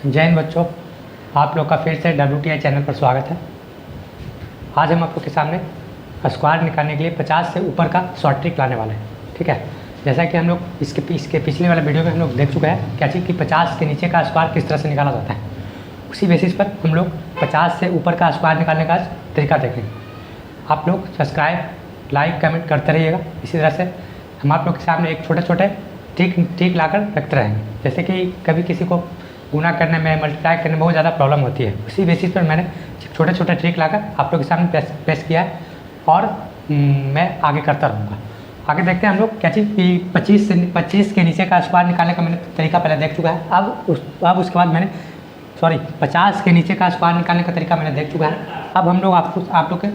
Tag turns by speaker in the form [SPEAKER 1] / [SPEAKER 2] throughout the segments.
[SPEAKER 1] जय हिंद बच्चों, आप लोग का फिर से WTI चैनल पर स्वागत है। आज हम आप लोग के सामने स्क्वायर निकालने के लिए 50 से ऊपर का शॉर्ट ट्रिक लाने वाले हैं। ठीक है, जैसा कि हम लोग इसके पिछले वाले वीडियो में हम लोग देख चुके हैं क्या चीज़ कि 50 के नीचे का स्क्वायर किस तरह से निकाला जाता है। उसी बेसिस पर हम लोग 50 से ऊपर का स्क्वायर निकालने का तरीका देखेंगे। आप लोग सब्सक्राइब, लाइक, कमेंट करते रहिएगा। इसी तरह से हम आप लोग के सामने एक छोटे छोटे ट्रिक लाकर रखते रहेंगे। जैसे कि कभी किसी को गुना करने में, मल्टीप्लाई करने में बहुत ज़्यादा प्रॉब्लम होती है। उसी बेसिस पर मैंने छोटे छोटे ट्रिक लाकर आप लोग के सामने पेश किया है और मैं आगे करता रहूँगा। आगे देखते हैं हम लोग क्या चीज़ कि 25 के नीचे का स्क्वायर निकालने का मैंने तरीका पहले देख चुका है। अब उसके बाद मैंने 50 के नीचे का स्क्वायर निकालने का तरीका मैंने देख चुका है। अब हम लोग आप लोग के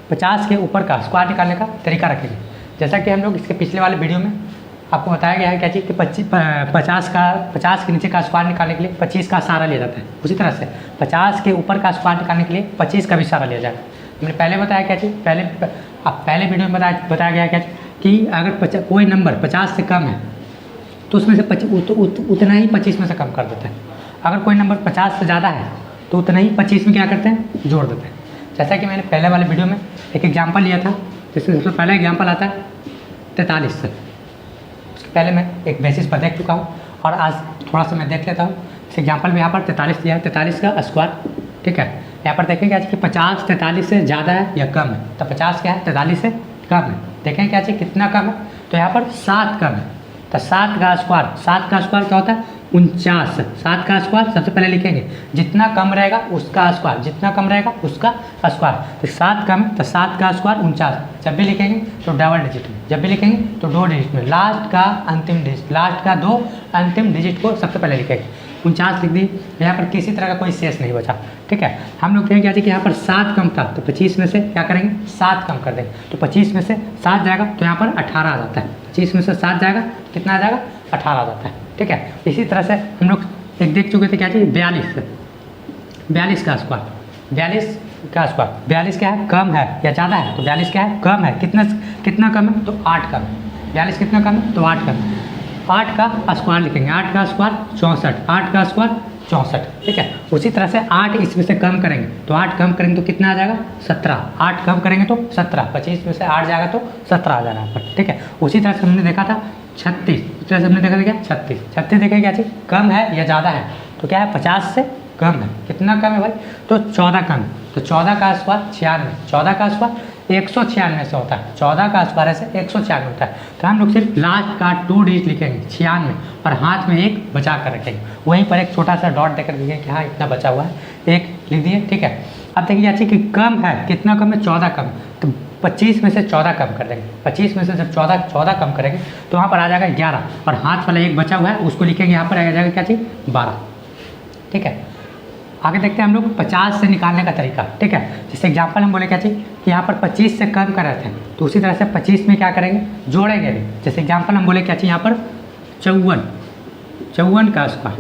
[SPEAKER 1] 50 के ऊपर का स्क्वायर निकालने का तरीका रखेंगे। जैसा कि हम लोग इसके पिछले वाले वीडियो में आपको बताया गया है क्या चीज़ कि 50 के नीचे का स्क्वायर निकालने के लिए 25 का सहारा लिया जाता है। उसी तरह से 50 के ऊपर का स्क्वायर निकालने के लिए 25 का भी सहारा लिया जाएगा। मैंने पहले बताया क्या चीज़, पहले वीडियो में बताया गया क्या कि अगर कोई नंबर 50 से कम है तो उसमें से उतना ही 25 में से कम कर देते हैं। अगर कोई नंबर 50 से ज़्यादा है तो उतना ही 25 में क्या करते हैं, जोड़ देते हैं। जैसा कि मैंने पहले वाले वीडियो में एक एग्जाम्पल लिया था, जिसमें सबसे पहला एग्जाम्पल आता है 43 से। उसके पहले मैं एक बेसिस पर देख चुका हूँ और आज थोड़ा सा मैं देख लेता हूँ। इस एग्जाम्पल में यहाँ पर 43 दिया है, 43 का स्क्वायर। ठीक है, यहाँ पर देखेंगे आज कि 50 43 से ज़्यादा है या कम है। तो 50 क्या है, 43 से कम है। देखें क्या चाहिए कितना कम है, तो यहाँ पर 7 कम है। तो 7 का स्क्वायर क्या होता है, 49। 7 का स्क्वायर सबसे पहले लिखेंगे, जितना कम रहेगा उसका स्क्वायर, जितना कम रहेगा उसका स्क्वायर। तो 7 कम है तो 7 का स्क्वायर 49। जब भी लिखेंगे तो डबल डिजिट में, जब भी लिखेंगे तो 2 डिजिट में, लास्ट का अंतिम डिजिट, लास्ट का 2 अंतिम डिजिट को सबसे पहले लिखेंगे। 49 लिख दी, यहाँ पर किसी तरह का कोई शेष नहीं बचा। ठीक है, हम लोग कहेंगे कि यहाँ पर 7 कम था तो 25 में से क्या करेंगे, 7 कम कर देंगे। तो 25 में से 7 जाएगा तो यहाँ पर 18 आ जाता है। 25 में से 7 जाएगा कितना आ जाएगा, 18 आ जाता है। ठीक है, इसी तरह से हम लोग एक देख चुके थे क्या चीज़, 42 का स्क्वायर। 42 क्या है, कम है या ज़्यादा है, तो 42 क्या है, कम है। कितना कम है, तो 8 कम है। 42 कितना कम है, तो 8 कम है। 8 का स्क्वायर लिखेंगे, 8 का स्क्वायर 64, 8 का स्क्वायर 64। ठीक है, उसी तरह से 8 इसमें से कम करेंगे तो 8 कम करेंगे तो कितना आ जाएगा, 17। 8 कम करेंगे तो 17, 25 में से 8 जाएगा तो 17 आ जाएगा यहाँ पर। ठीक है, उसी तरह से हमने देखा था 36, उसी तरह से हमने देखा था क्या, 36 देखेंगे क्या चीज़, कम है या ज़्यादा है, तो क्या है, 50 से कम है। कितना कम है भाई, तो 14 कम है। तो 14 का स्क्वायर 96, 14 का स्क्वायर 196 से होता है। 14 का स्क्वायर से 196 होता है। तो हम लोग सिर्फ लास्ट का 2 डिजिट लिखेंगे 96 और हाथ में 1 बचा कर रखेंगे। वहीं पर एक छोटा सा डॉट देकर लिखेंगे कि हाँ इतना बचा हुआ है, 1 लिख दिए। ठीक है, अब देखिए अच्छी कि कम है, कितना कम है, 14 कम। तो 25 में से 14 कम कर देंगे। 25 में से जब 14 कम करेंगे तो वहाँ पर आ जाएगा 11 और हाथ वाला 1 बचा हुआ है उसको लिखेंगे, यहाँ पर आ जाएगा क्या चीज़, 12। ठीक है, आगे देखते हैं हम लोग 50 से निकालने का तरीका। ठीक है, जैसे एग्जांपल हम बोले क्या चाहिए कि यहाँ पर 25 से कम कर रहे थे तो उसी तरह से 25 में क्या करेंगे, जोड़ेंगे भी। जैसे एग्जांपल हम बोले क्या चाहिए यहाँ पर 54 का स्क्वायर।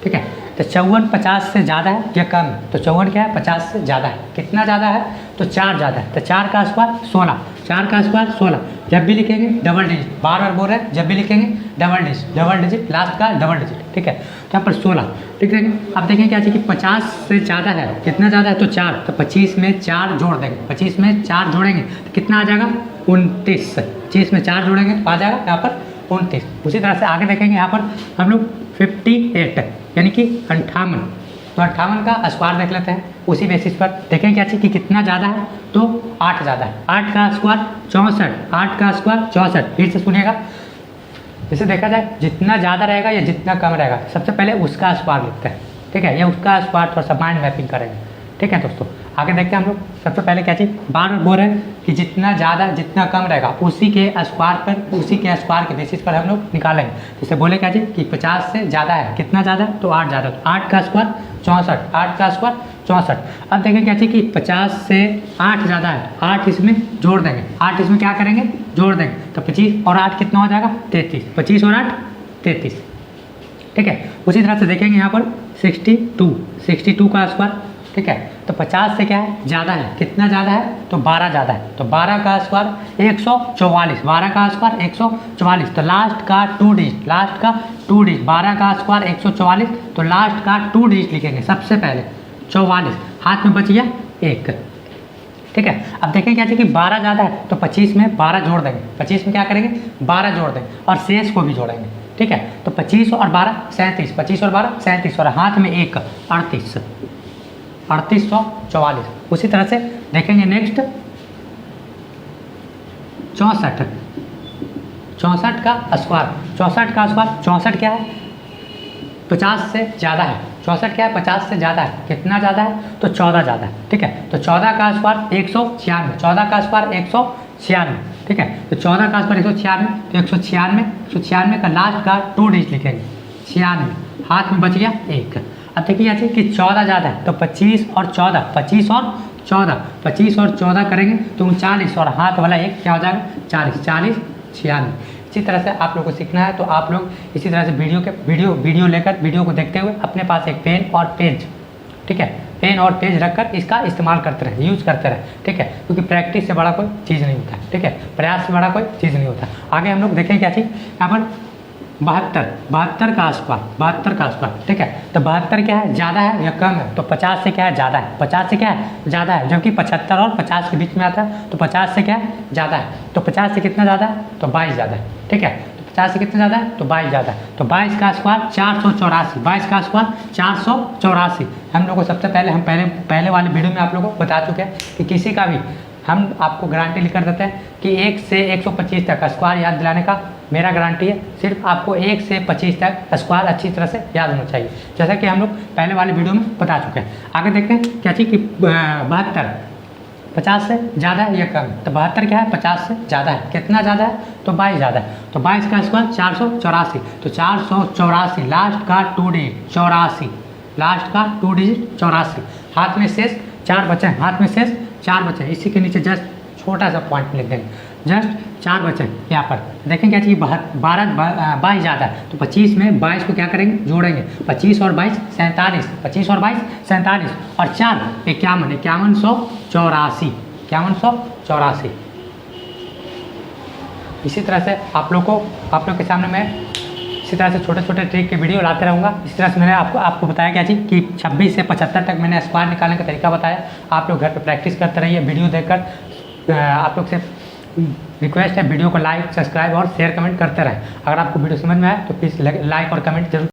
[SPEAKER 1] ठीक है, तो 54 50 से ज़्यादा है या कम है, तो 54 क्या है, 50 से ज़्यादा है। कितना ज़्यादा है, तो 4 ज़्यादा है। तो 4 का स्क्वायर 16, 4 का स्क्वायर 16। जब भी लिखेंगे डबल डिजिट, बार बार बोल रहे हैं, जब भी लिखेंगे डबल डिजिट, लास्ट का डबल डिजिट। ठीक है, तो यहाँ पर 16 लिख देंगे। अब देखें क्या चाहिए कि 50 से ज़्यादा है, कितना ज़्यादा है, तो 4। तो 25 में 4 जोड़ देंगे, 25 में 4 जोड़ेंगे तो कितना आ जाएगा, 29। 25 में 4 जोड़ेंगे तो आ जाएगा यहाँ पर 29। उसी तरह से आगे देखेंगे यहाँ पर हम लोग 58 यानी कि 58, तो 58 का स्क्वायर देख लेते हैं। उसी बेसिस पर देखें क्या चाहिए कि कितना ज़्यादा है, तो 8 ज़्यादा है। 8 का स्क्वायर 64, 8 का स्क्वायर 64। फिर से सुनिएगा, जैसे देखा जाए जितना ज़्यादा रहेगा या जितना कम रहेगा सबसे पहले उसका स्क्वायर लिखते हैं। ठीक है, या उसका स्क्वायर थोड़ा सा माइंड मैपिंग करेंगे। ठीक है दोस्तों, आगे देखते हैं हम लोग। सबसे पहले क्या चाहिए, बार बोल रहे हैं कि जितना ज़्यादा जितना कम रहेगा उसी के स्क्वायर के बेसिस पर हम लोग निकालेंगे। जैसे बोले क्या चाहिए कि 50 से ज़्यादा है, कितना ज़्यादा, तो 8 ज़्यादा। तो 8 का स्क्वायर 64, 8 का स्क्वायर 64। अब देखें क्या चाहिए कि 50 से 8 ज़्यादा है, 8 इसमें जोड़ देंगे। 8 इसमें क्या करेंगे, जोड़ देंगे। तो 25 और 8 कितना हो जाएगा, 33। 25 और 8 33। ठीक है, उसी तरह से देखेंगे यहाँ पर 62 का स्क्वायर। ठीक है, तो 50 से क्या है ज़्यादा है, कितना ज़्यादा है तो 12 ज़्यादा है, तो 12 का स्क्वायर 144, 12 का स्क्वायर 144, तो लास्ट का 2 डिजिट, लास्ट का 2 डिजिट, 12 का स्क्वायर 144, तो लास्ट का 2 डिजिट लिखेंगे सबसे पहले 44, हाथ में बच गया 1। ठीक है, अब देखें क्या चाहिए कि 12 ज़्यादा है तो 25 में 12 जोड़ देंगे, 25 में क्या करेंगे 12 जोड़ देंगे और शेष को भी जोड़ेंगे। ठीक है, तो 25 और 12 37, 25 और 12 37, और हाथ में 1 38, 3844। उसी तरह से देखेंगे नेक्स्ट 64, 64 का स्क्वायर, 64 का स्क्वायर, 64 क्या है 50 से ज़्यादा है, 64 क्या है 50 से ज़्यादा है, कितना ज़्यादा है तो 14 ज़्यादा है। ठीक है, तो 14 का स्क्वायर 196, 14 का स्क्वायर 196। ठीक है, तो 14 का स्क्वायर 196, तो 196 का लास्ट का 2 डिजिट लिखेंगे 96, हाथ में बच गया 1। अब देखिए ऐसे कि 14 ज़्यादा है तो 25 और 14, 25 और 14, 25 और 14 करेंगे तो 39, और हाथ वाला 1 क्या हो जाएगा 40, 40 96। इसी तरह से आप लोग को सीखना है तो आप लोग इसी तरह से वीडियो लेकर वीडियो को देखते हुए अपने पास एक पेन और पेज, ठीक है, पेन और पेज रखकर इसका इस्तेमाल करते रहे, यूज करते रहे। ठीक है, क्योंकि प्रैक्टिस से बड़ा कोई चीज़ नहीं होता है। ठीक है, प्रयास से बड़ा कोई चीज़ नहीं होता। आगे हम लोग देखें क्या चीज़ यहाँ पर 72 का स्क्वायर, 72 का स्क्वायर। ठीक है, तो 72 क्या है ज़्यादा है या कम है तो 50 से क्या है ज़्यादा है, 50 से क्या है ज़्यादा है, जबकि 75 और 50 के बीच में आता है तो 50 से क्या है ज़्यादा है, तो 50 से कितना ज़्यादा है तो 22 ज़्यादा है। ठीक है, तो 50 से कितना ज़्यादा है तो 22 ज़्यादा है, तो 22 का स्क्वायर 484, 22 का स्क्वायर 484। हम लोग को सबसे पहले हम पहले वाले वीडियो में आप लोगों को बता चुके हैं कि किसी का भी हम आपको गारंटी लिखकर देते हैं कि 1 से 125 तक स्क्वायर याद दिलाने का मेरा गारंटी है। सिर्फ आपको 1 से 25 तक स्क्वायर अच्छी तरह से याद होना चाहिए, जैसा कि हम लोग पहले वाले वीडियो में बता चुके हैं। आगे देखते हैं क्या चीज़ कि 72 50 से ज़्यादा है या कम है, तो 72 क्या है 50 से ज़्यादा है, कितना ज़्यादा है तो 22 ज़्यादा है, तो 22 का स्क्वायर 484, तो 484 लास्ट का 2 डिजिट 84, लास्ट का 2 डिजिट 84, हाथ में शेष 4 बचे, हाथ में शेष 4 बचे। इसी के नीचे जस्ट छोटा सा पॉइंट लिख देंगे, जस्ट 4 बचे यहाँ पर। देखें क्या चाहिए 22 ज़्यादा है तो 25 में 22 को क्या करेंगे जोड़ेंगे, 25 और 22 47, 25 और 22 47, और 4 51, 5184, 5184। इसी तरह से आप लोग के सामने मैं इसी तरह से छोटे छोटे ट्रिक के वीडियो लाते रहूँगा। इस तरह से मैंने आपको बताया क्या चीज़ कि 26 से 75 तक मैंने स्क्वायर निकालने का तरीका बताया। आप लोग घर पे प्रैक्टिस करते रहिए वीडियो देखकर। आप लोग से रिक्वेस्ट है वीडियो को लाइक, सब्सक्राइब और शेयर कमेंट करते रहें। अगर आपको वीडियो समझ में आए तो प्लीज़ लाइक और कमेंट जरूर